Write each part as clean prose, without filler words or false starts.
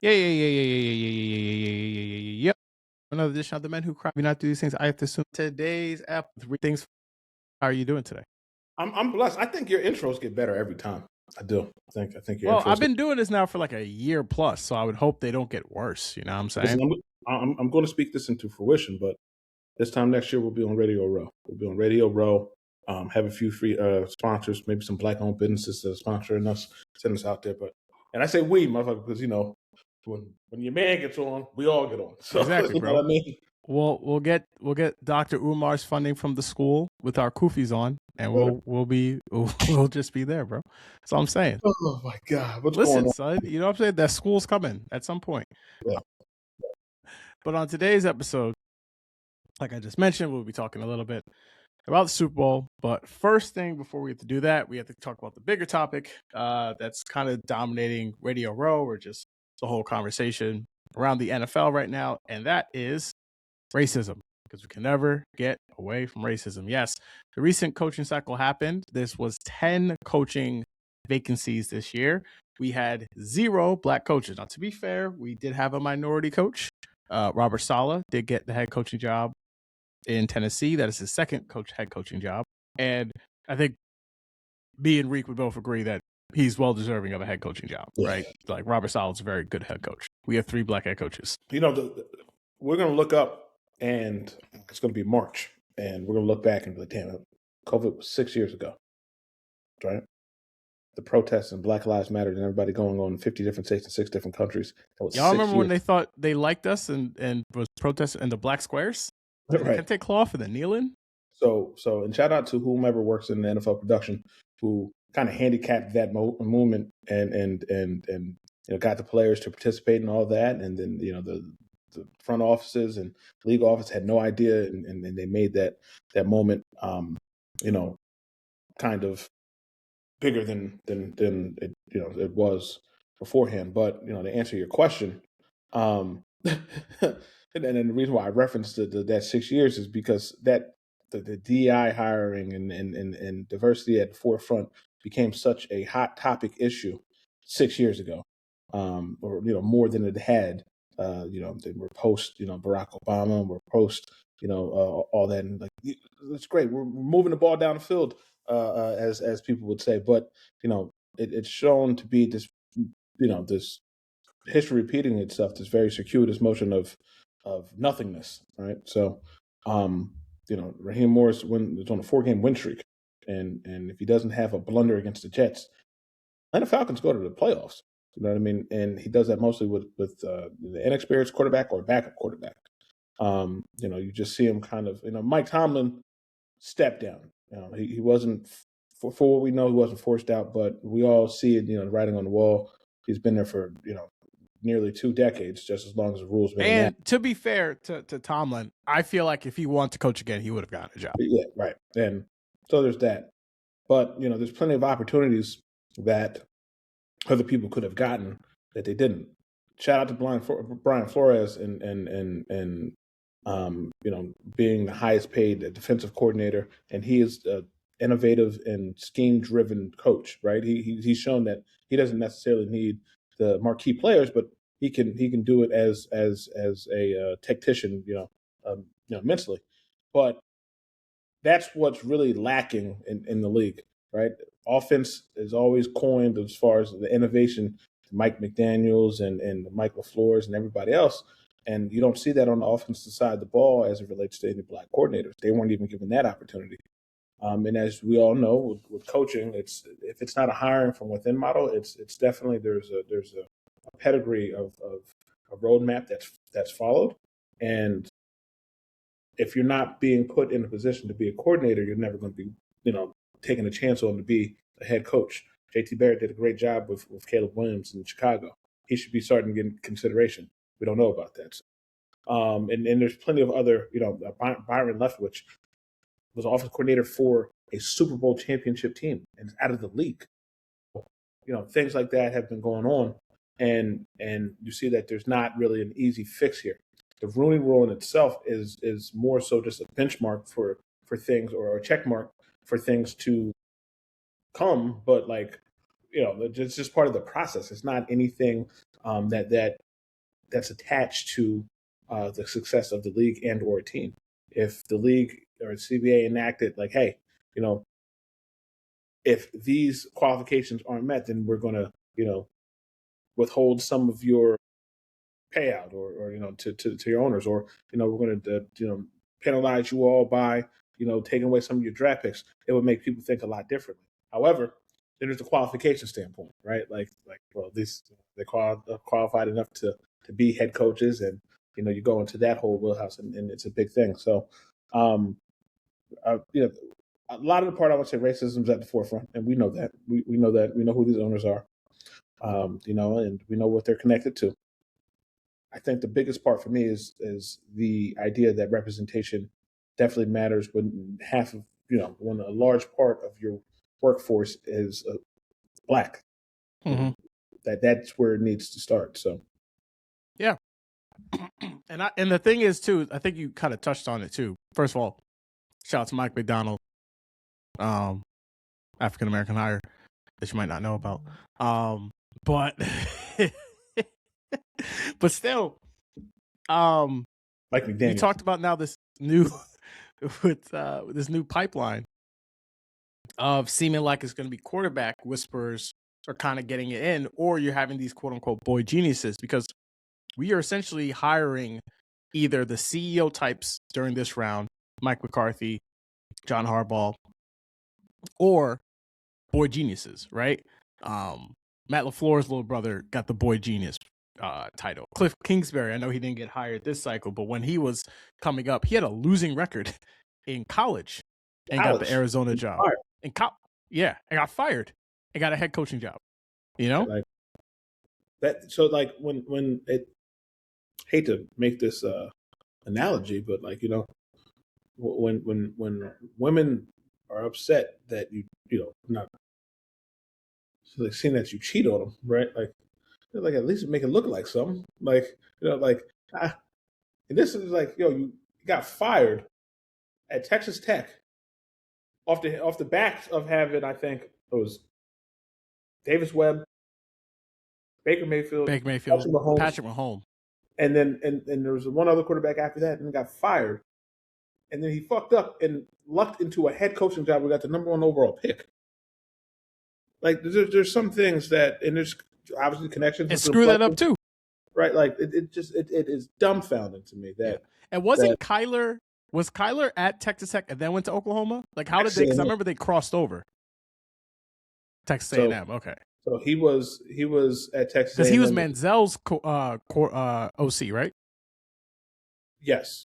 Yep. Another edition of the Men Who Cry. We not do these things. I have to assume today's app. 3 things. How are you doing today? I'm blessed. I think your intros get better every time. I do. I think your Well, intros. I've been doing this now for like a year plus, so I would hope they don't get worse. You know what I'm saying? Listen, I'm going to speak this into fruition, but this time next year we'll be on Radio Row. We'll be on Radio Row. Have a few free sponsors, maybe some black-owned businesses that are sponsoring us, send us out there. And I say we, motherfucker, because when your man gets on, we all get on. So, Exactly, you know bro. what I mean? We'll get Dr. Umar's funding from the school with our kufis on, and we'll just be there, bro. That's all I'm saying. Oh my God, what's Listen, going on? son, you know what I'm saying? That school's coming at some point. Yeah. But on today's episode, like I just mentioned, we'll be talking a little bit about the Super Bowl. But first thing, before we have to do that, we have to talk about the bigger topic that's kind of dominating Radio Row, or just the whole conversation around the NFL right now, and that is racism, because we can never get away from racism. Yes, the recent coaching cycle happened. This was 10 coaching vacancies this year. We had 0 black coaches. Now, to be fair, we did have a minority coach. Robert Saleh did get the head coaching job in Tennessee. That is his second head coaching job. And I think me and Reek would both agree that he's well deserving of a head coaching job, right? Like Robert Saleh is a very good head coach. We have 3 black head coaches. We're going to look up, and it's going to be March, and we're going to look back and be like, damn, COVID was 6 years ago, right? The protests and Black Lives Matter and everybody going on in 50 different states and 6 different countries. Y'all remember when they thought they liked us and was protesting in the black squares? Right. Can take claw for the kneeling? So, and shout out to whomever works in the NFL production who kind of handicapped that movement and got the players to participate in all that, and then the front offices and league office had no idea, and they made that moment kind of bigger than it was beforehand. But to answer your question, and then the reason why I referenced that 6 years is because that the DEI hiring and diversity at the forefront became such a hot topic issue 6 years ago, or more than it had. They were post Barack Obama, we're post all that, and like that's great. We're moving the ball down the field, as people would say, but it's shown to be this this history repeating itself, this very circuitous motion of nothingness, right? So, Raheem Morris is on a 4-game win streak, and if he doesn't have a blunder against the Jets, Atlanta Falcons go to the playoffs. You know what I mean? And he does that mostly with the inexperienced quarterback or backup quarterback. You just see him kind of, Mike Tomlin stepped down. He wasn't, for what we know, he wasn't forced out, but we all see it, the writing on the wall. He's been there for, nearly 2 decades, just as long as the rules been. And to be fair to Tomlin, I feel like if he wanted to coach again, he would have gotten a job. Yeah, right. And so there's that. But, there's plenty of opportunities that other people could have gotten that they didn't. Shout out to Brian Flores and being the highest paid defensive coordinator, and he is an innovative and scheme-driven coach, right? He's shown that he doesn't necessarily need the marquee players, but he can do it as a tactician, mentally. But that's what's really lacking in the league, right? Offense is always coined as far as the innovation, Mike McDaniels and Mike LaFleur's and everybody else. And you don't see that on the offensive side of the ball as it relates to any black coordinators. They weren't even given that opportunity. And as we all know, with coaching, if it's not a hiring from within model, it's definitely there's a pedigree of a roadmap that's followed. And if you're not being put in a position to be a coordinator, you're never going to be, taking a chance on to be a head coach. JT Barrett did a great job with Caleb Williams in Chicago. He should be starting to get consideration. We don't know about that. And there's plenty of other, Byron Leftwich was offensive coordinator for a Super Bowl championship team and is out of the league. Things like that have been going on. And you see that there's not really an easy fix here. The Rooney Rule in itself is more so just a benchmark for things, or a check mark for things to come. But it's just part of the process. It's not anything that that's attached to the success of the league and or a team. If the league or CBA enacted like, hey, if these qualifications aren't met, then we're going to, withhold some of your payout or to your owners, or we're going to penalize you all by taking away some of your draft picks. It would make people think a lot differently. However, then there's the qualification standpoint, right? Well, these they're qualified enough to be head coaches, and you go into that whole wheelhouse, and it's a big thing. So, a lot of the part I would say racism is at the forefront, and we know that. We know that. We know who these owners are, and we know what they're connected to. I think the biggest part for me is the idea that representation definitely matters when when a large part of your workforce is Black. Mm-hmm. That's where it needs to start. So, yeah. And the thing is too, I think you kind of touched on it too. First of all, shout out to Mike McDonald, African American hire that you might not know about, but but still, Mike McDaniel. You talked about now this new with this new pipeline of seeming like it's going to be quarterback whispers are kind of getting it in, or you're having these quote unquote boy geniuses, because we are essentially hiring either the CEO types during this round, Mike McCarthy, John Harbaugh, or boy geniuses, right? Matt LaFleur's little brother got the boy genius title. Cliff Kingsbury, I know he didn't get hired this cycle, but when he was coming up, he had a losing record in college and got the Arizona job. And got fired and got a head coaching job. Like that. So like when it, hate to make this analogy, but when women are upset that not like seeing that you cheat on them, right? Like at least make it look like something. And this is you got fired at Texas Tech off the back of having, I think it was Davis Webb, Baker Mayfield, Patrick Mahomes. And then and there was one other quarterback after that, and got fired. And then he fucked up and lucked into a head coaching job. We got the number 1 overall pick. Like there's some things that, and there's obviously connections. And screw that up too, right? Like it is dumbfounding to me that. Yeah. And wasn't Kyler? Was Kyler at Texas Tech and then went to Oklahoma? Like how did they? Because I remember they crossed over. Texas A&M. Okay. So he was at Texas because he was Manziel's OC, right? Yes.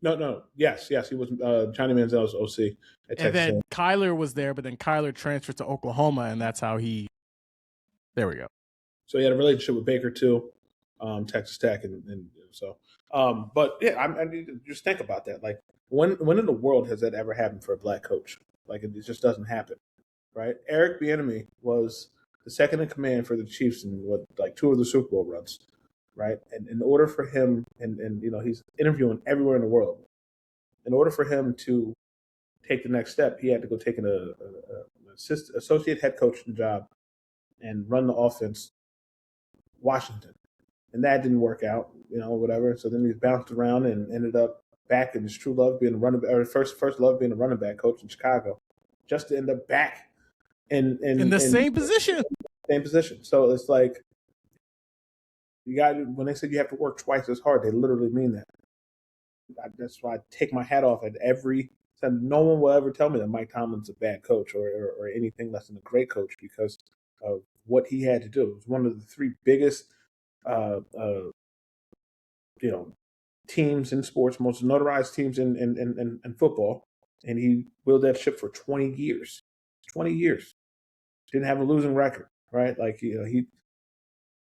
No. Yes. He was Johnny Manziel's OC at Texas. And then Kyler was there, but then Kyler transferred to Oklahoma, and that's how he. There we go. So he had a relationship with Baker too, Texas Tech, and so. But yeah, I mean, just think about that. Like when in the world has that ever happened for a Black coach? Like it just doesn't happen. Right, Eric Bieniemy was the second in command for the Chiefs in 2 of the Super Bowl runs, right? And in order for him, and he's interviewing everywhere in the world. In order for him to take the next step, he had to go take an associate head coaching job and run the offense, Washington, and that didn't work out, whatever. So then he bounced around and ended up back in his true love, being a running back, or first love being a running back coach in Chicago, just to end up back. In the same position. Same position. So it's like when they said you have to work twice as hard, they literally mean that. That's why I take my hat off at every time. No one will ever tell me that Mike Tomlin's a bad coach or anything less than a great coach because of what he had to do. It was one of the 3 biggest, teams in sports, most notarized teams in football, and he willed that ship for 20 years. 20 years. Didn't have a losing record, right? Like and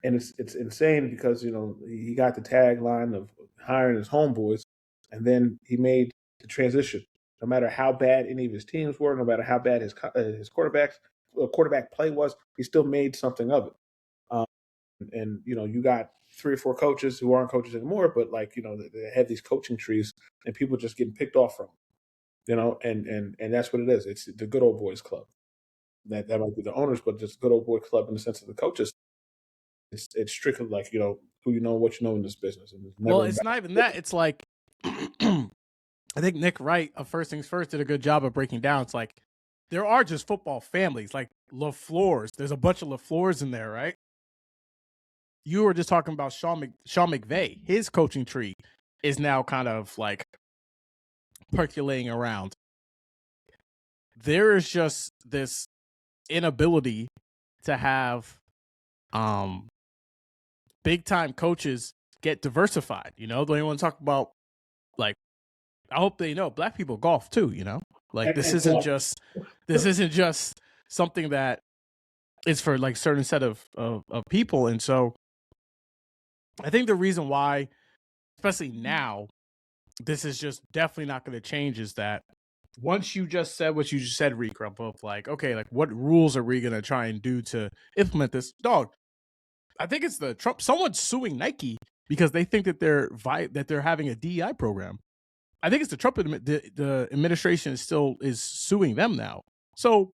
it's insane because he got the tagline of hiring his homeboys, and then he made the transition. No matter how bad any of his teams were, no matter how bad his quarterback play was, he still made something of it. And you got 3 or 4 coaches who aren't coaches anymore, but they have these coaching trees, and people just getting picked off from them. And that's what it is. It's the good old boys club. That might be the owners, but just good old boy club in the sense of the coaches. It's strictly who you know, what you know in this business. And well, it's not even that. It's like I think Nick Wright of First Things First did a good job of breaking down. It's like there are just football families, like LaFleurs. There's a bunch of LaFleurs in there, right? You were just talking about Sean McVay. His coaching tree is now kind of like percolating around. There is just this inability to have big time coaches get diversified. You know, don't want to talk about, like, I hope they know black people golf too, you know? Like this isn't just something that is for like certain set of people. And so I think the reason why, especially now, this is just definitely not going to change is that once you just said what you just said, Reek, of like, okay, like what rules are we going to try and do to implement this? Dog, I think it's the Trump. Someone's suing Nike because they think that they're having a DEI program. I think it's the Trump the administration is suing them now. So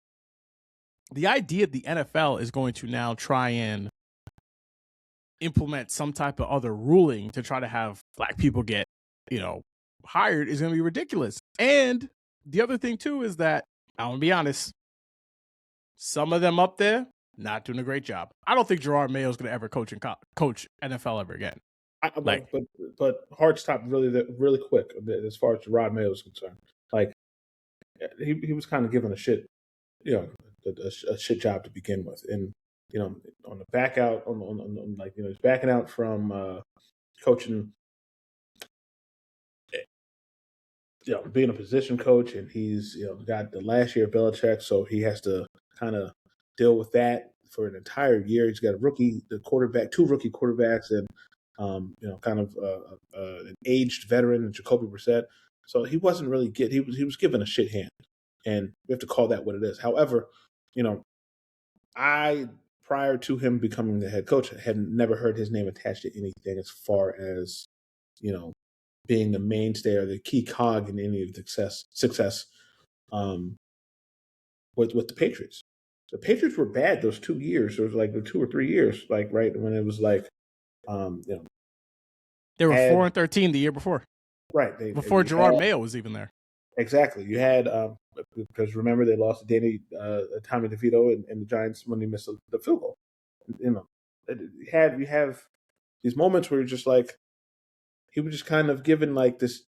the idea the NFL is going to now try and implement some type of other ruling to try to have black people get, you know, hired is going to be ridiculous. And the other thing too is that, I'm going to be honest, some of them up there not doing a great job. I don't think Gerard Mayo is going to ever coach NFL ever again. But hard stop really quick as far as Gerard Mayo is concerned. Like he was kind of given a shit, you know, a shit job to begin with, and you know, on the back out on like, you know, he's backing out from coaching, you know, being a position coach, and he's, you know, got the last year of Belichick, so he has to kind of deal with that for an entire year. He's got two rookie quarterbacks, and you know, kind of an aged veteran, Jacoby Brissett. So he wasn't really he was given a shit hand, and we have to call that what it is. However, you know, prior to him becoming the head coach, I had never heard his name attached to anything as far as, you know, being the mainstay or the key cog in any of the success with the Patriots. The Patriots were bad those 2 years. There was like the 2 or 3 years, like right when it was like, you know, they were 4-13 the year before, right? Before Gerard Mayo was even there. Exactly. You had because remember they lost to Tommy DeVito and the Giants when they missed the field goal. You know, you have these moments where you're just like, he was just kind of given like this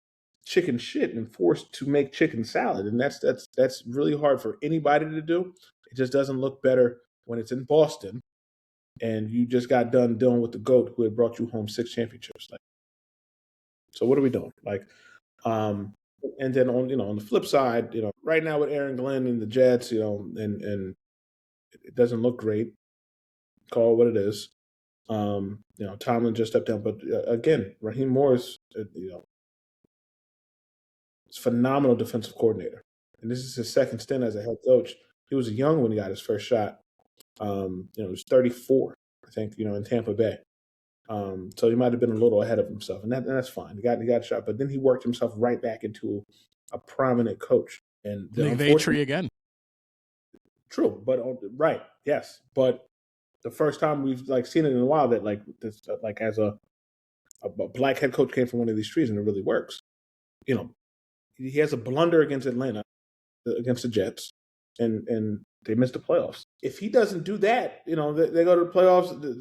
chicken shit and forced to make chicken salad, and that's really hard for anybody to do. It just doesn't look better when it's in Boston, and you just got done dealing with the GOAT who had brought you home 6 championships. Like, so what are we doing? Like, and then on the flip side, you know, right now with Aaron Glenn and the Jets, you know, and it doesn't look great. Call it what it is. You know, Tomlin just stepped down, but again, Raheem Morris, you know, is a phenomenal defensive coordinator, and this is his second stint as a head coach. He was young when he got his first shot. You know, he was 34, I think, you know, in Tampa Bay. So he might have been a little ahead of himself, and that's fine. He got a shot, but then he worked himself right back into a prominent coach. And McVay tree again. True, but right, yes, but the first time we've like seen it in a while that like this like as a black head coach came from one of these trees and it really works. You know, he has a blunder against Atlanta, against the Jets, and they missed the playoffs. If he doesn't do that, you know, they go to the playoffs.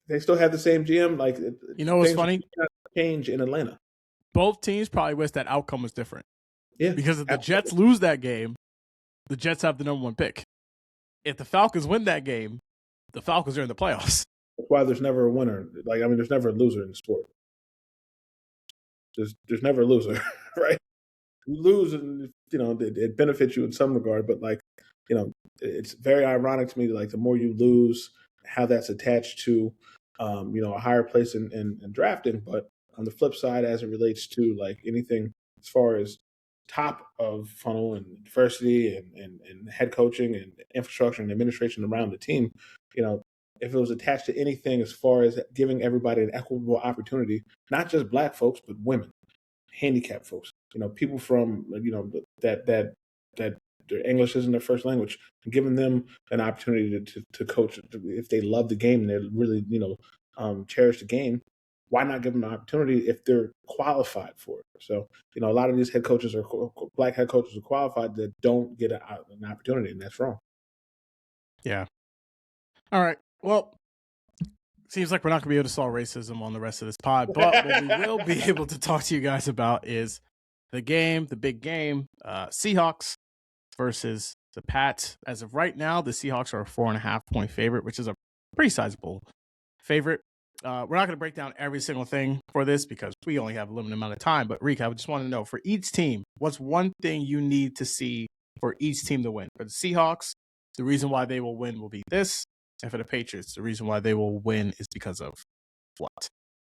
They still have the same GM. Like, you know what's funny? Change in Atlanta. Both teams probably wish that outcome was different. Yeah, because if the Jets lose that game, the Jets have the number 1 pick. If the Falcons win that game, the Falcons are in the playoffs. That's why there's never a winner. Like, I mean, there's never a loser in the sport. There's never a loser, right? You lose, and you know it benefits you in some regard, but like, you know, it's very ironic to me. Like, the more you lose, how that's attached to, you know, a higher place in drafting. But on the flip side, as it relates to like anything as far as top of funnel and diversity and head coaching and infrastructure and administration around the team, you know, if it was attached to anything as far as giving everybody an equitable opportunity, not just black folks, but women, handicapped folks, you know, people from, you know, that their English isn't their first language, and giving them an opportunity to coach if they love the game and they're really, you know, cherish the game, why not give them an opportunity if they're qualified for it? So, a lot of these head coaches are black head coaches are qualified that don't get an opportunity, and that's wrong. Yeah. All right. Well, seems like we're not going to be able to solve racism on the rest of this pod, but what we will be able to talk to you guys about is the big game, Seahawks versus the Pats. As of right now, the Seahawks are a 4.5 point favorite, which is a pretty sizable favorite. We're not going to break down every single thing for this because we only have a limited amount of time. But Reek, I just want to know, for each team, what's one thing you need to see for each team to win? For the Seahawks, the reason why they will win will be this. And for the Patriots, the reason why they will win is because of what?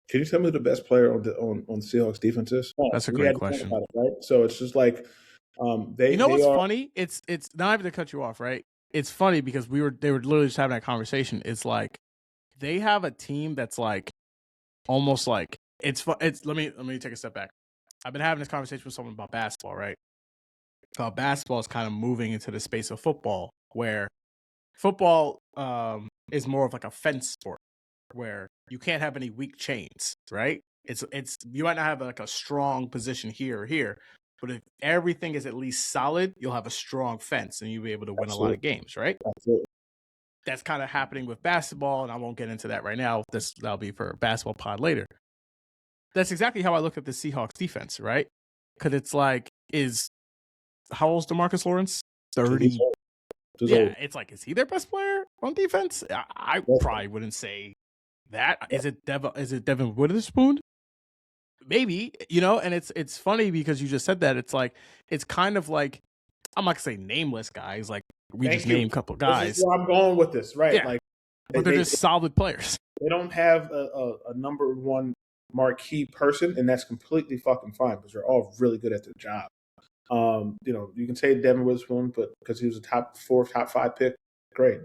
Can you tell me who the best player on the Seahawks defense is? That's a great question. About it, right? So it's just like they. You know what's are funny? It's not even to cut you off, right? It's funny because they were literally just having that conversation. It's like they have a team that's like almost like it's let me take a step back. I've been having this conversation with someone about basketball, right? Basketball is kind of moving into the space of football, where football is more of like a fence sport where you can't have any weak chains, right? It's you might not have like a strong position here or here, but if everything is at least solid, you'll have a strong fence and you'll be able to win a lot of games, right? Absolutely. That's kind of happening with basketball, and I won't get into that right now. That'll be for a basketball pod later. That's exactly how I look at the Seahawks defense, right? Because it's like, how old's DeMarcus Lawrence? 30. Yeah, it's like, is he their best player on defense? I probably wouldn't say that. Is it Devin Witherspoon? Maybe, and it's funny because you just said that. It's like, it's kind of like, I'm not gonna say nameless guys, like we just name a couple guys. This is where I'm going with this, right? Yeah. Like, but they're just solid players. They don't have a number one marquee person, and that's completely fucking fine because they're all really good at their job. You can say Devin Witherspoon, but because he was a top 4, top 5 pick, great.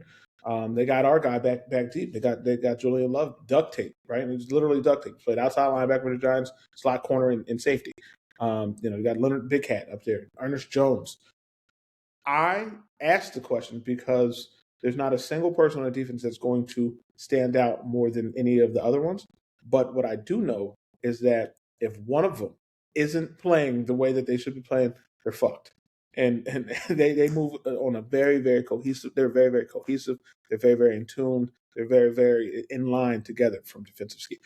They got our guy back deep. They got Julian Love duct tape, right? And he's literally duct tape. Played outside linebacker with the Giants, slot corner, and safety. You got Leonard Big Cat up there, Ernest Jones. I asked the question because there's not a single person on the defense that's going to stand out more than any of the other ones. But what I do know is that if one of them isn't playing the way that they should be playing, they're fucked. And they move on a very, very cohesive. They're very, very cohesive. They're very, very in tune. They're very, very in line together from defensive scheme.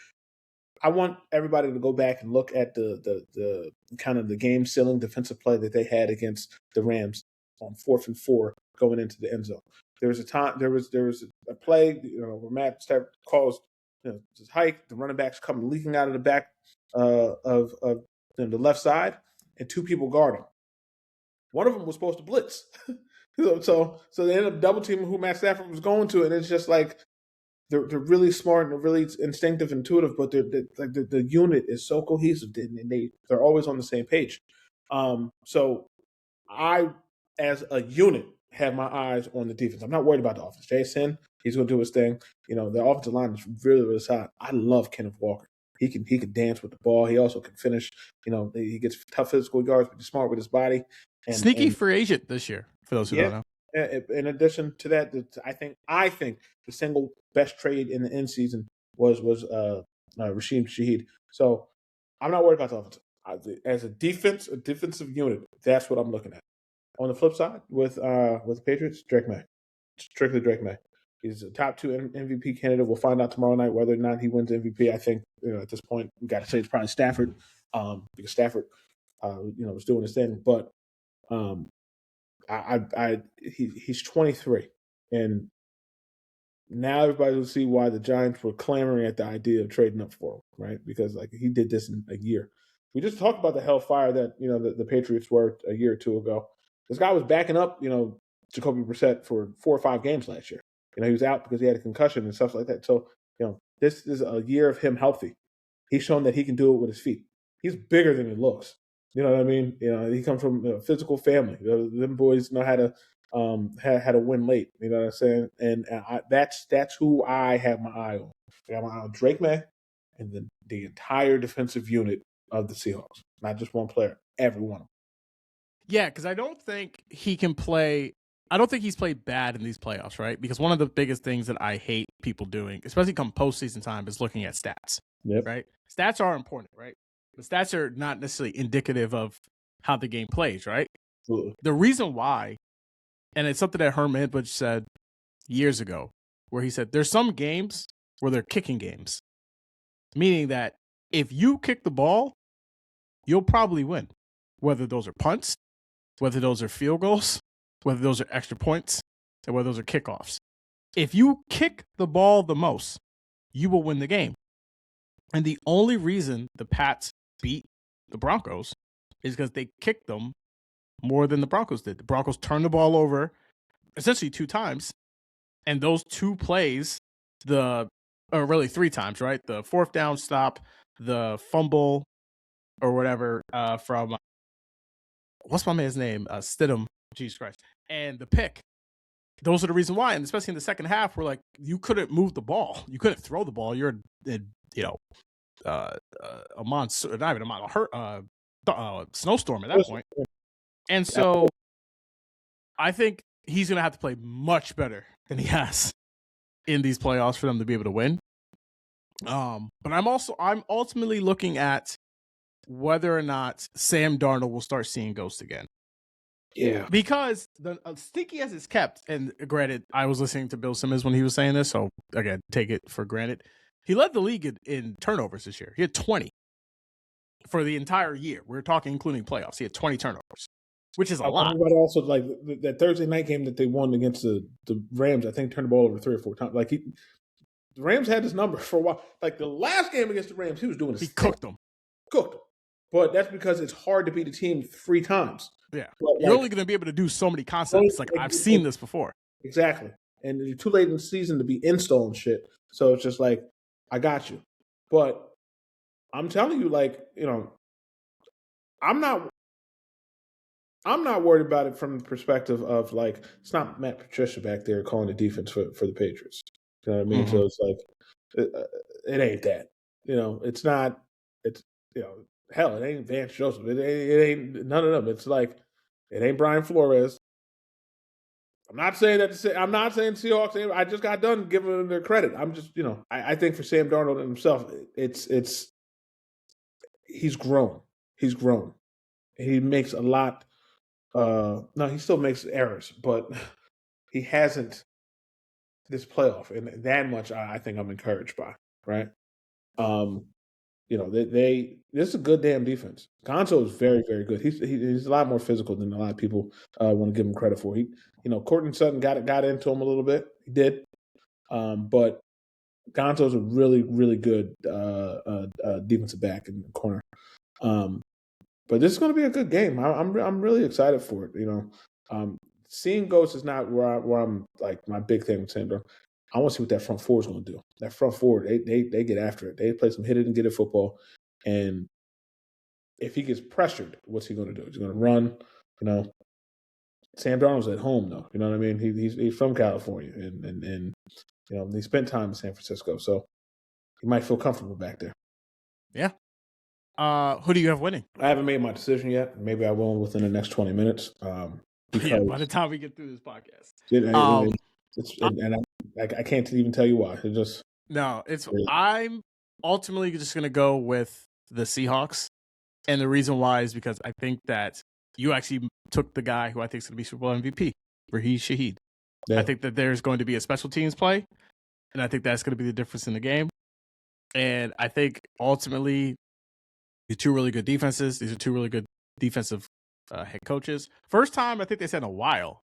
I want everybody to go back and look at the kind of the game sealing defensive play that they had against the Rams on 4th and 4 going into the end zone. There was a play, where Matt Stafford calls, this hike, the running backs come leaking out of the back of the left side, and 2 people guard him. One of them was supposed to blitz. so they ended up double teaming who Matt Stafford was going to, and it's just like they're really smart and they're really instinctive, intuitive, but the unit is so cohesive and they're always on the same page. So I, as a unit, have my eyes on the defense. I'm not worried about the offense. Jason, he's going to do his thing. The offensive line is really, really solid. I love Kenneth Walker. He can dance with the ball. He also can finish. He gets tough physical yards, but he's smart with his body. Sneaky free agent this year, for those who don't know. In addition to that, I think the single best trade in the end season was Rasheem Shaheed. So I'm not worried about the offense. As a defensive unit, that's what I'm looking at. On the flip side, with the Patriots, Drake May, strictly Drake May. He's a top 2 MVP candidate. We'll find out tomorrow night whether or not he wins MVP. I think at this point we got to say it's probably Stafford, because Stafford, was doing his thing. But he's 23, and now everybody will see why the Giants were clamoring at the idea of trading up for him, right? Because he did this in a year. We just talked about the hellfire that the Patriots were a year or 2 ago. This guy was backing up, Jacoby Brissett for 4 or 5 games last year. He was out because he had a concussion and stuff like that. So, this is a year of him healthy. He's shown that he can do it with his feet. He's bigger than he looks. You know what I mean? He comes from a physical family. Them boys know how to how to win late. You know what I'm saying? And that's who I have my eye on. I have my eye on Drake May and the entire defensive unit of the Seahawks. Not just one player, every one of them. Yeah, because I don't think he can play I don't think he's played bad in these playoffs, right? Because one of the biggest things that I hate people doing, especially come postseason time, is looking at stats, Yep. right? Stats are important, right? But stats are not necessarily indicative of how the game plays, right? Absolutely. The reason why, and it's something that Herm Edwards said years ago, where he said there's some games where they're kicking games, meaning that if you kick the ball, you'll probably win, whether those are punts, whether those are field goals, whether those are extra points, and whether those are kickoffs. If you kick the ball the most, you will win the game. And the only reason the Pats beat the Broncos is because they kicked them more than the Broncos did. The Broncos turned the ball over essentially 2 times. And those 2 plays, or really 3 times, right? The 4th down stop, the fumble or whatever from, what's my man's name? Stidham, Jesus Christ. And the pick. Those are the reason why. And especially in the second half, we're like, you couldn't move the ball. You couldn't throw the ball. You're, a monster, not even a snowstorm at that point. And so I think he's going to have to play much better than he has in these playoffs for them to be able to win. But I'm ultimately looking at whether or not Sam Darnold will start seeing ghosts again. Yeah. Because the stinky as it's kept, and granted, I was listening to Bill Simmons when he was saying this, so again, take it for granted. He led the league in turnovers this year. He had 20 for the entire year. We're talking including playoffs. He had 20 turnovers, which is a lot. But also, like, that Thursday night game that they won against the Rams, I think turned the ball over 3 or 4 times. Like, the Rams had this number for a while. Like, the last game against the Rams, he was doing this. He cooked them. But that's because it's hard to beat a team 3 times. Yeah. You're only going to be able to do so many concepts. Like, I've seen this before. Exactly. And you're too late in the season to be installing shit. So it's just like, I got you. But I'm telling you, like, I'm not worried about it from the perspective of, like, it's not Matt Patricia back there calling the defense for the Patriots. You know what I mean? Mm-hmm. So it's like, it ain't that. It's not. It's hell, it ain't Vance Joseph. It ain't none of them. It's like, it ain't Brian Flores. I'm not saying Seahawks. I just got done giving them their credit. I'm just, I think for Sam Darnold himself, he's grown. He's grown. He makes a lot. No, he still makes errors, but he hasn't this playoff, and that much I think I'm encouraged by. Right. This is a good damn defense. Gonzo is very, very good. He's a lot more physical than a lot of people want to give him credit for. Courtland Sutton got into him a little bit. He did, but Gonzo's a really, really good defensive back in the corner. But this is going to be a good game. I'm really excited for it. Seeing ghosts is not where I'm like my big thing with Sandro. I want to see what that front four is going to do. That front four, they get after it. They play some hit it and get it football. And if he gets pressured, what's he going to do? He's going to run. Sam Darnold's at home though. You know what I mean? He's from California, and he spent time in San Francisco, so he might feel comfortable back there. Yeah. Who do you have winning? I haven't made my decision yet. Maybe I will within the next 20 minutes. Because by the time we get through this podcast, I can't even tell you why. I'm ultimately just going to go with the Seahawks, and the reason why is because I think that you actually took the guy who I think is going to be Super Bowl MVP, Raheem Shaheed. Yeah. I think that there's going to be a special teams play, and I think that's going to be the difference in the game. And I think ultimately, these 2 really good defenses. These are 2 really good defensive head coaches. First time I think they said in a while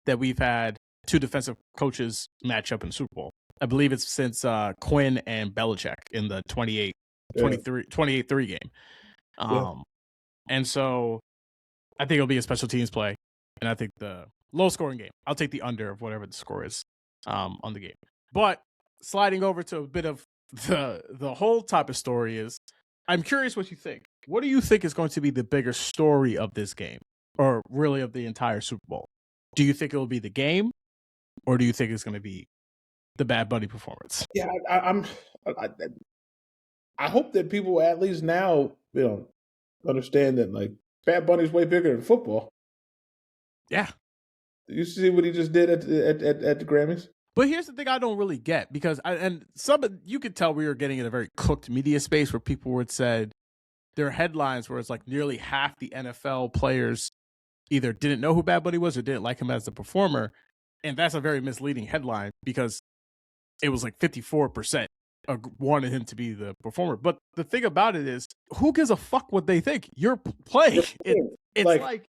that we've had 2 defensive coaches match up in the Super Bowl. I believe it's since Quinn and Belichick in the 28-3 game. And so I think it'll be a special teams play. And I think the low scoring game. I'll take the under of whatever the score is on the game. But sliding over to a bit of the whole type of story is, I'm curious what you think. What do you think is going to be the bigger story of this game, or really of the entire Super Bowl? Do you think it will be the game, or do you think it's going to be the Bad Bunny performance? Yeah, I hope that people at least now, understand that, like, Bad Bunny's way bigger than football. Yeah. You see what he just did at the Grammys? But here's the thing I don't really get, because you could tell we were getting in a very cooked media space where people would said there are headlines where it's like nearly half the NFL players either didn't know who Bad Bunny was or didn't like him as a performer. And that's a very misleading headline, because it was like 54% wanted him to be the performer. But the thing about it is, who gives a fuck what they think? You're playing. It's like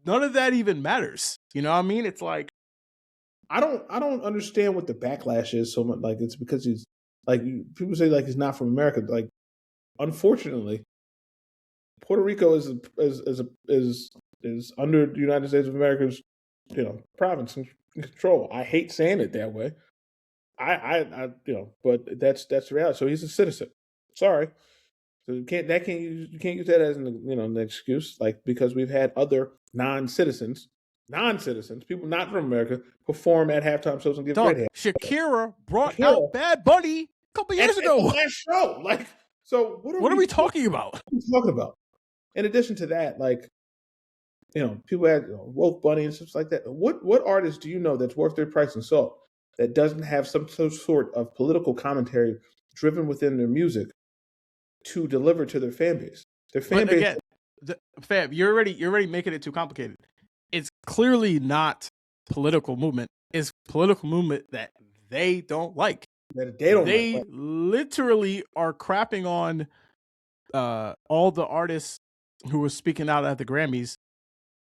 none of that even matters. You know what I mean? It's like, I don't understand what the backlash is so much. Like, it's because he's like, people say like he's not from America. Like, unfortunately, Puerto Rico is under the United States of America's province and control. I hate saying it that way. But that's the reality. So he's a citizen. Sorry. So you can't use that as an excuse, like, because we've had other non-citizens, people not from America, perform at halftime shows and give great halftime. Shakira brought out Bad Bunny a couple years ago. Last show, like, so what are we talking about? What are we talking about? In addition to that, like, people had woke Bunny and stuff like that. What artist do you know that's worth their price in salt that doesn't have some sort of political commentary driven within their music to deliver to their fan base? Their fan base. Again, Fab, you're already making it too complicated. It's clearly not political movement. It's political movement that they don't like. They literally are crapping on all the artists who were speaking out at the Grammys.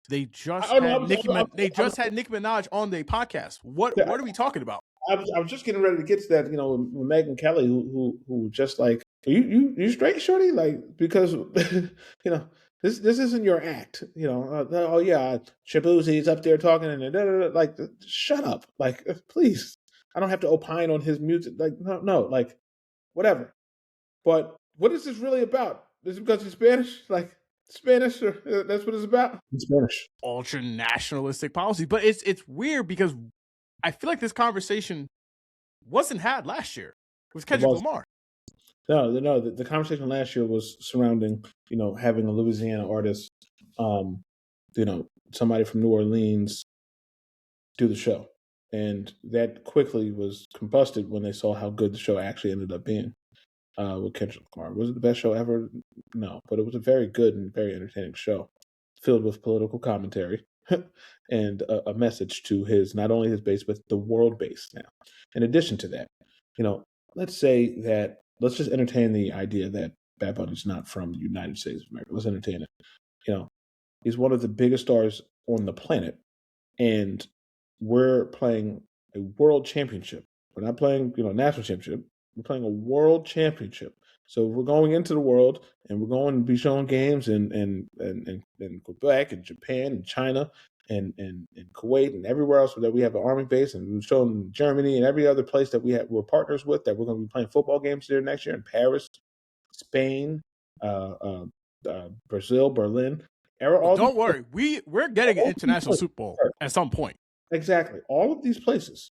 They just had Nicki Minaj on their podcast. What are we talking about? I was just getting ready to get to that. With Megyn Kelly, who just like, you straight, shorty, like, because this isn't your act. Oh yeah, Shabuzi's up there talking and like, shut up, like, please. I don't have to opine on his music. Like, no, like, whatever. But what is this really about? Is it because he's Spanish? Like, Spanish, or that's what it's about? In Spanish. Ultra nationalistic policy. But it's weird because I feel like this conversation wasn't had last year with Kendrick Lamar. No, the conversation last year was surrounding, having a Louisiana artist, somebody from New Orleans do the show. And that quickly was combusted when they saw how good the show actually ended up being with Kendrick Lamar. Was it the best show ever? No, but it was a very good and very entertaining show, filled with political commentary and a message to not only his base, but the world base now. In addition to that, let's just entertain the idea that Bad Bunny's not from the United States of America. Let's entertain it. He's one of the biggest stars on the planet, and we're playing a world championship. We're not playing, national championship. We're playing a world championship. So we're going into the world, and we're going to be showing games in Quebec and Japan and China and Kuwait and everywhere else that we have an army base, and we're showing Germany and every other place that we're partners with, that we're going to be playing football games there next year in Paris, Spain, Brazil, Berlin. Don't worry, we're getting an international Super Bowl at some point. Exactly. All of these places,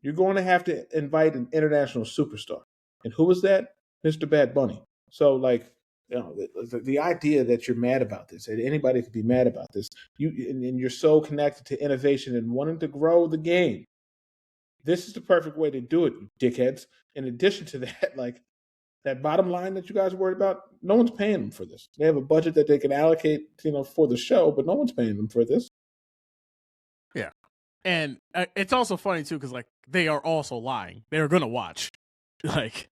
you're going to have to invite an international superstar. And who is that? Mr. Bad Bunny. So, like, the idea that you're mad about this, that anybody could be mad about this, and you're so connected to innovation and wanting to grow the game. This is the perfect way to do it, you dickheads. In addition to that, like, that bottom line that you guys are worried about, no one's paying them for this. They have a budget that they can allocate, for the show, but no one's paying them for this. Yeah. And it's also funny, too, because, like, they are also lying. They're going to watch. Like,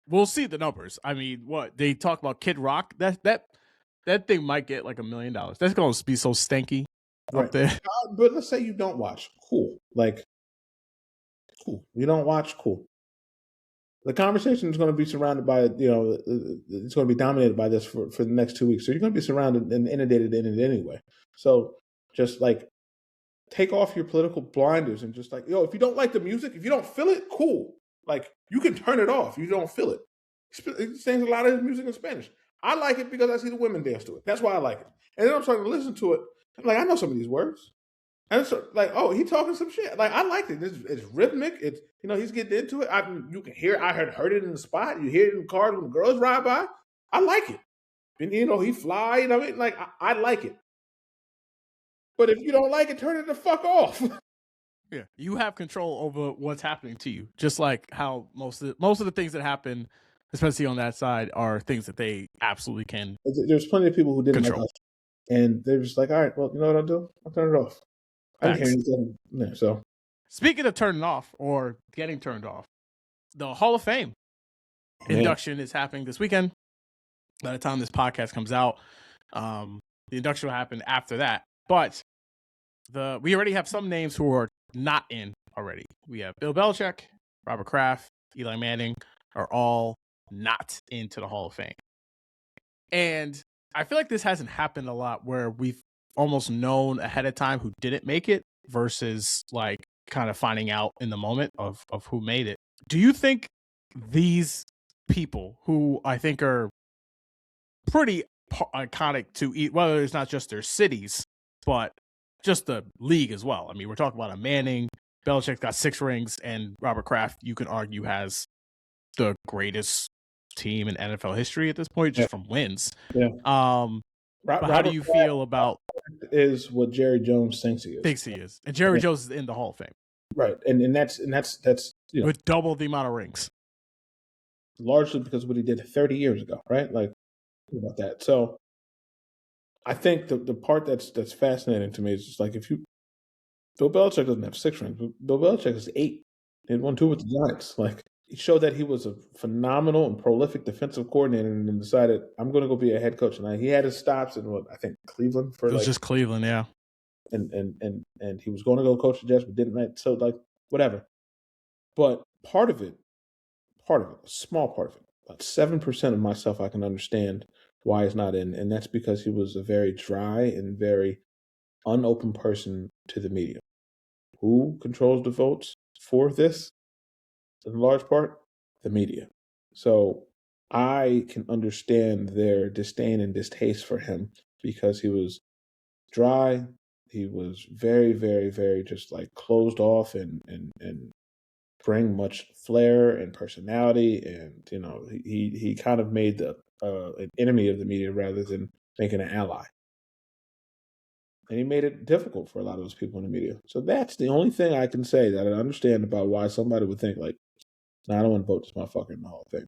we'll see the numbers. I mean, what? They talk about Kid Rock? That thing might get, like, $1 million. That's going to be so stanky up there. But let's say you don't watch. Cool. Like, cool. You don't watch? Cool. The conversation is going to be surrounded by, it's going to be dominated by this for the next 2 weeks. So you're going to be surrounded and inundated in it anyway. So just, like, take off your political blinders and just, like, if you don't like the music, if you don't feel it, cool. Like, you can turn it off. You don't feel it. He sings a lot of his music in Spanish. I like it because I see the women dance to it. That's why I like it. And then I'm starting to listen to it. I'm like, I know some of these words. And it's like, oh, he talking some shit. Like, I like it. It's rhythmic. It's, he's getting into it. You can hear it. I heard it in the spot. You hear it in the cars when the girls ride by. I like it. And, he fly. I mean, like, I like it. But if you don't like it, turn it the fuck off. Yeah, you have control over what's happening to you, just like how most of the things that happen, especially on that side, are things that they absolutely can. There's plenty of people who didn't Control. like us, and they're just like, all right, well, you know what I'll do? I'll turn it off. I didn't hear Facts. anything. Yeah, so Speaking of turning off or getting turned off, the Hall of Fame induction is happening this weekend. By the time this podcast comes out, the induction will happen after that. But we already have some names who are not in already. We have Bill Belichick, Robert Kraft, Eli Manning are all not into the Hall of Fame. And I feel like this hasn't happened a lot where we've almost known ahead of time who didn't make it versus like kind of finding out in the moment of who made it. Do you think these people who I think are pretty iconic to eat, whether it's not just their cities, but just the league as well? I mean, we're talking about a Manning, Belichick's got 6 rings, and Robert Kraft, you can argue, has the greatest team in NFL history at this point, just from wins. Yeah. But how do you feel about is what Jerry Jones thinks he is? And Jerry Jones is in the Hall of Fame, right? And that's you know, with double the amount of rings, largely because of what he did 30 years ago, right? Like about that. So I think the part that's fascinating to me is just like Bill Belichick doesn't have 6 rings. Bill Belichick has 8. He had 1, 2 with the Giants. Like he showed that he was a phenomenal and prolific defensive coordinator, and then decided I'm going to go be a head coach. And he had his stops in I think Cleveland for it was just Cleveland, yeah. And he was going to go coach the Jets, but didn't. So like whatever. But part of it, a small part of it, about 7% of myself, I can understand why he's not in, and that's because he was a very dry and very unopen person to the media. Who controls the votes for this? In large part, the media. So I can understand their disdain and distaste for him because he was dry. He was very, very, very just like closed off and bring much flair and personality, and you know he kind of made an enemy of the media rather than making an ally. And he made it difficult for a lot of those people in the media. So that's the only thing I can say that I understand about why somebody would think like, I don't want to vote this motherfucker in the Hall of Fame.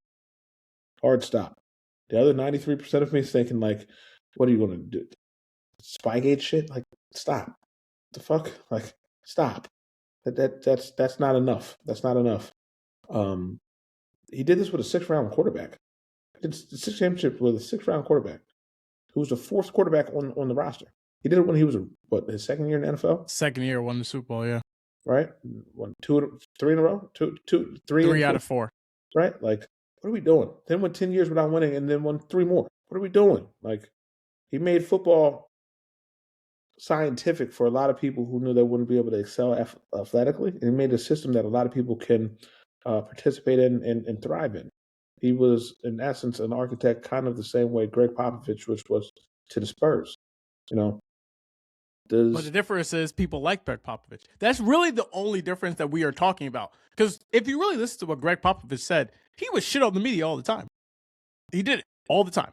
Hard stop. The other 93% of me is thinking like, what are you going to do? Spygate shit? Like, stop. The fuck? Like, stop. That's not enough. That's not enough. He did this with a 6th-round quarterback. He did the 6 championships with a 6th-round quarterback who was the 4th quarterback on the roster. He did it when he was his 2nd year in the NFL. 2nd year, won the Super Bowl, yeah. Right, 3 in a row, 3 out of 4. Right, like what are we doing? Then went 10 years without winning, and then won 3 more. What are we doing? Like he made football scientific for a lot of people who knew they wouldn't be able to excel athletically, and he made a system that a lot of people can participate in and thrive in. He was, in essence, an architect, kind of the same way Greg Popovich, which was to the Spurs. You know, but the difference is people like Greg Popovich. That's really the only difference that we are talking about. Because if you really listen to what Greg Popovich said, he would shit on the media all the time. He did it all the time.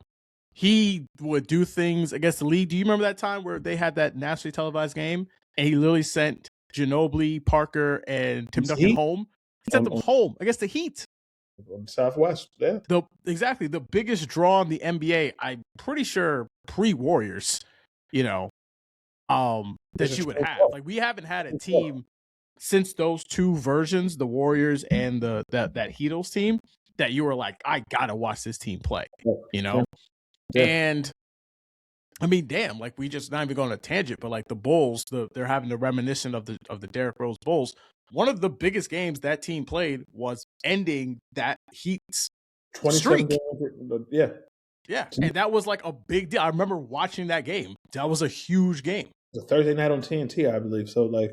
He would do things against the league. Do you remember that time where they had that nationally televised game and he literally sent Ginobili, Parker, and Tim Duncan home? He sent them home against the Heat. On the Southwest, yeah. Exactly. The biggest draw in the NBA, I'm pretty sure pre-Warriors, you know, that you would have. Like, we haven't had a team since those 2 versions, the Warriors and that Heatles team, that you were like, I gotta watch this team play, you know? Yeah. And I mean, damn, like, we just not even going on a tangent, but like the Bulls, they're having the reminiscent of the Derrick Rose Bulls. One of the biggest games that team played was ending that Heat's streak. Yeah. Yeah, and that was like a big deal. I remember watching that game. That was a huge game. The Thursday night on TNT, I believe. So, like,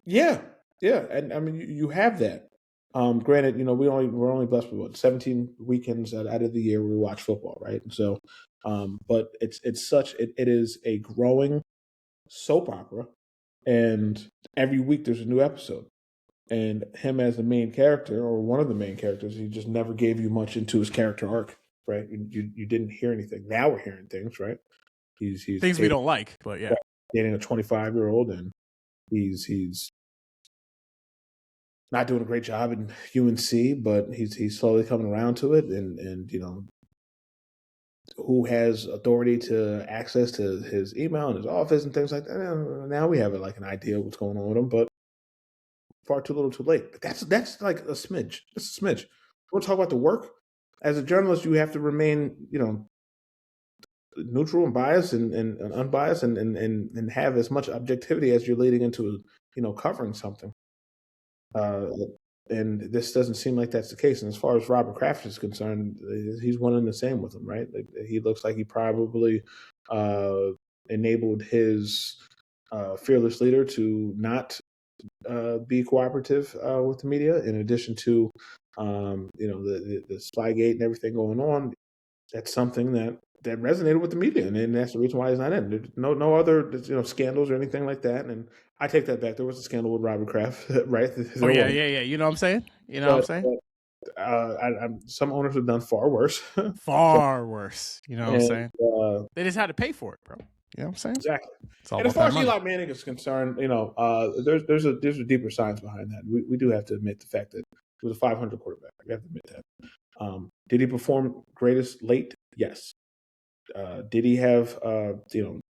yeah, and I mean, you have that. Granted, you know, we're only blessed with 17 weekends out of the year where we watch football, right? And so, but it is a growing soap opera, and every week there's a new episode. And him as the main character, or one of the main characters, he just never gave you much into his character arc, right? You didn't hear anything. Now we're hearing things, right? He's things we don't like, but yeah, dating a 25-year-old, and he's not doing a great job in UNC, but he's slowly coming around to it, and who has authority to access to his email and his office and things like that. Now we have like an idea of what's going on with him, but far too little, too late. But that's like a smidge. That's a smidge. We'll talk about the work. As a journalist, you have to remain, neutral and biased and unbiased and have as much objectivity as you're leading into, covering something. And this doesn't seem like that's the case. And as far as Robert Kraft is concerned, he's one and the same with him, right? Like, he looks like he probably enabled his fearless leader to not be cooperative with the media. In addition to, the Spygate and everything going on, that's something that resonated with the media, and that's the reason why he's not in. There's no other scandals or anything like that. And I take that back. There was a scandal with Robert Kraft, right? Oh yeah. You know what I'm saying? Some owners have done far worse. Far worse. You know what I'm saying? They just had to pay for it, bro. You know what I'm saying? Exactly. And as far as Eli Manning is concerned, there's a deeper science behind that. We do have to admit the fact that he was a 500 quarterback. We have to admit that. Did he perform greatest late? Yes. Did he have the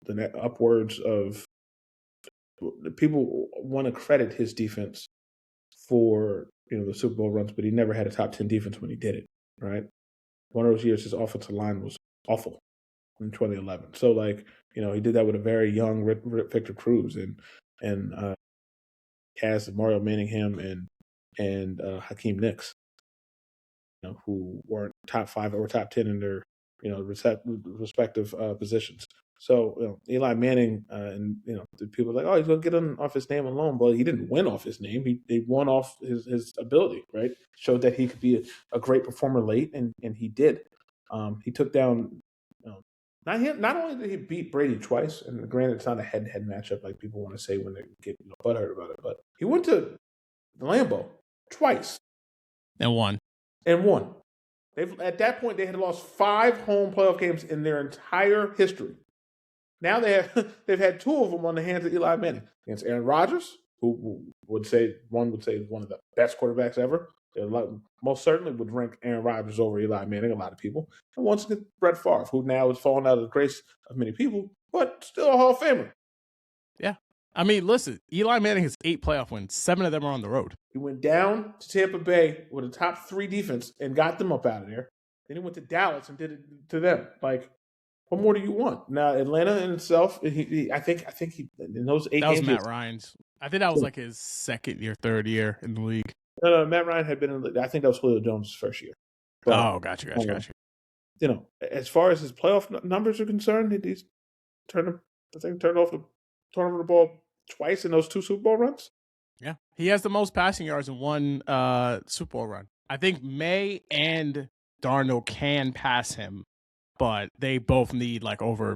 net upwards of people want to credit his defense for the Super Bowl runs, but he never had a top 10 defense when he did it, right? One of those years his offensive line was awful in 2011. So he did that with a very young Victor Cruz and cast Mario Manningham and Hakeem Nicks, who weren't top 5 or top 10 in their respective positions. So Eli Manning and the people are like, oh, he's gonna get off his name alone. But he didn't win off his name. He won off his ability, right? Showed that he could be a great performer late, and he did. He took down. Not only did he beat Brady twice, and granted it's not a head-to-head matchup like people want to say when they get butthurt about it, but he went to Lambeau twice and won. At that point, they had lost 5 home playoff games in their entire history. Now they've had 2 of them on the hands of Eli Manning against Aaron Rodgers, who would say one of the best quarterbacks ever. Most certainly would rank Aaron Rodgers over Eli Manning, a lot of people. And once again, Brett Favre, who now has fallen out of the grace of many people, but still a Hall of Famer. Yeah. I mean, listen, Eli Manning has 8 playoff wins. 7 of them are on the road. He went down to Tampa Bay with a top 3 defense and got them up out of there. Then he went to Dallas and did it to them. What more do you want? Now, Atlanta in itself, I think he in those 8 games. That was Matt Ryan's. I think that was like his second year, third year in the league. No, Matt Ryan had been in the league. I think that was Julio Jones' first year. But, gotcha. As far as his playoff numbers are concerned, he's turned over the ball twice in those 2 Super Bowl runs. Yeah, he has the most passing yards in one Super Bowl run. I think May and Darnold can pass him, but they both need over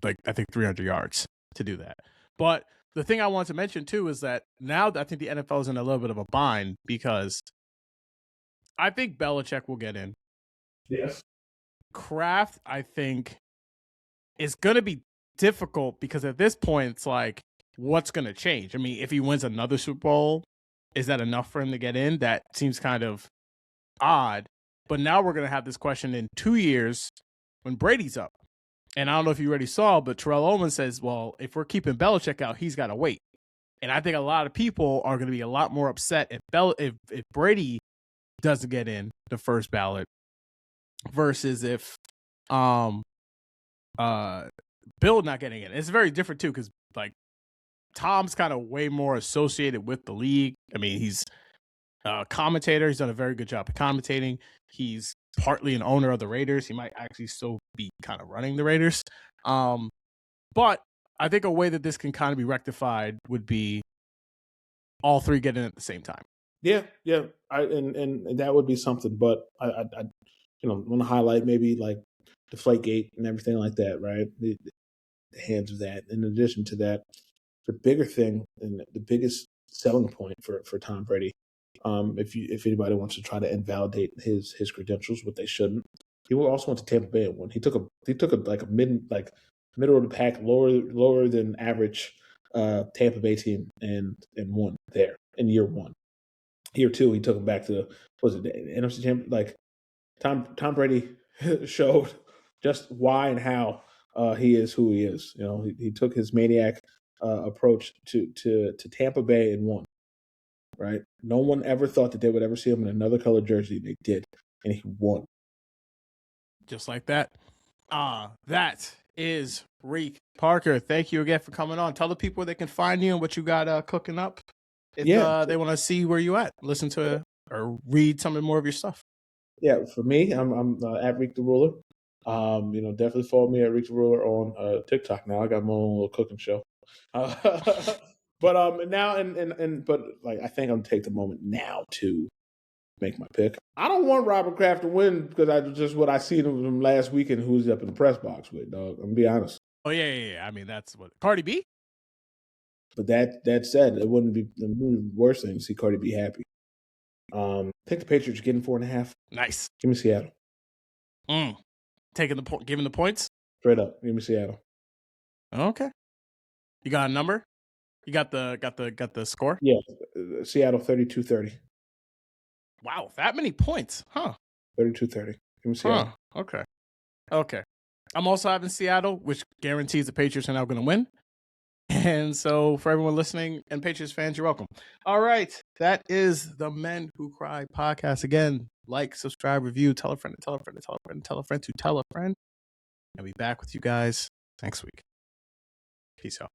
I think 300 yards to do that. But the thing I want to mention too is that now I think the NFL is in a little bit of a bind because I think Belichick will get in. Yes. Kraft, I think, is going to be difficult because at this point it's like, what's going to change? I mean, if he wins another Super Bowl, is that enough for him to get in? That seems kind of odd. But now we're going to have this question in 2 years when Brady's up. And I don't know if you already saw, but Terrell Owens says, well, if we're keeping Belichick out, he's got to wait. And I think a lot of people are going to be a lot more upset if Brady doesn't get in the first ballot versus if Bill not getting in. It's very different, too, because, Tom's kind of way more associated with the league. I mean, he's a commentator. He's done a very good job of commentating. He's partly an owner of the Raiders. He might actually still be kind of running the Raiders. But I think a way that this can kind of be rectified would be all 3 get in at the same time. Yeah. And that would be something. But I want to highlight maybe Deflategate and everything like that, right? The hands of that. In addition to that, the bigger thing and the biggest selling point for Tom Brady, if anybody wants to try to invalidate his credentials, what they shouldn't, he also went to Tampa Bay and won. He took a middle of the pack, lower than average Tampa Bay team, and won there in year one. Year two, he took him back to the NFC Champion. Like Tom Brady showed just why and how he is who he is. You know, he took his maniac approach to Tampa Bay and won. Right? No one ever thought that they would ever see him in another color jersey. They did, and he won. Just like that. That is Reek Parker. Thank you again for coming on. Tell the people where they can find you and what you got cooking up. If they want to see where you at, listen to or read some more of your stuff. Yeah, for me, I'm at Reek the Ruler. You know, definitely follow me at Reek the Ruler on TikTok. Now I got my own little cooking show. But now but like I think I'm gonna take the moment now to make my pick. I don't want Robert Kraft to win because I just what I seen him last weekend. Who's up in the press box with, dog? I'm gonna be honest. Oh yeah. I mean, that's what Cardi B. But that said, it wouldn't be the worst thing to see Cardi B happy. Take the Patriots getting 4.5. Nice. Give me Seattle. Taking the point, giving the points. Straight up, give me Seattle. Okay. You got a number? You got the score? Yeah, Seattle 32-30. Wow, that many points, huh? 32-30. Give me Seattle. Huh. Okay. I'm also having Seattle, which guarantees the Patriots are now going to win. And so for everyone listening and Patriots fans, you're welcome. All right. That is the Men Who Cry podcast. Again, like, subscribe, review, tell a friend, tell a friend, tell a friend, tell a friend to tell a friend. And we'll be back with you guys next week. Peace out.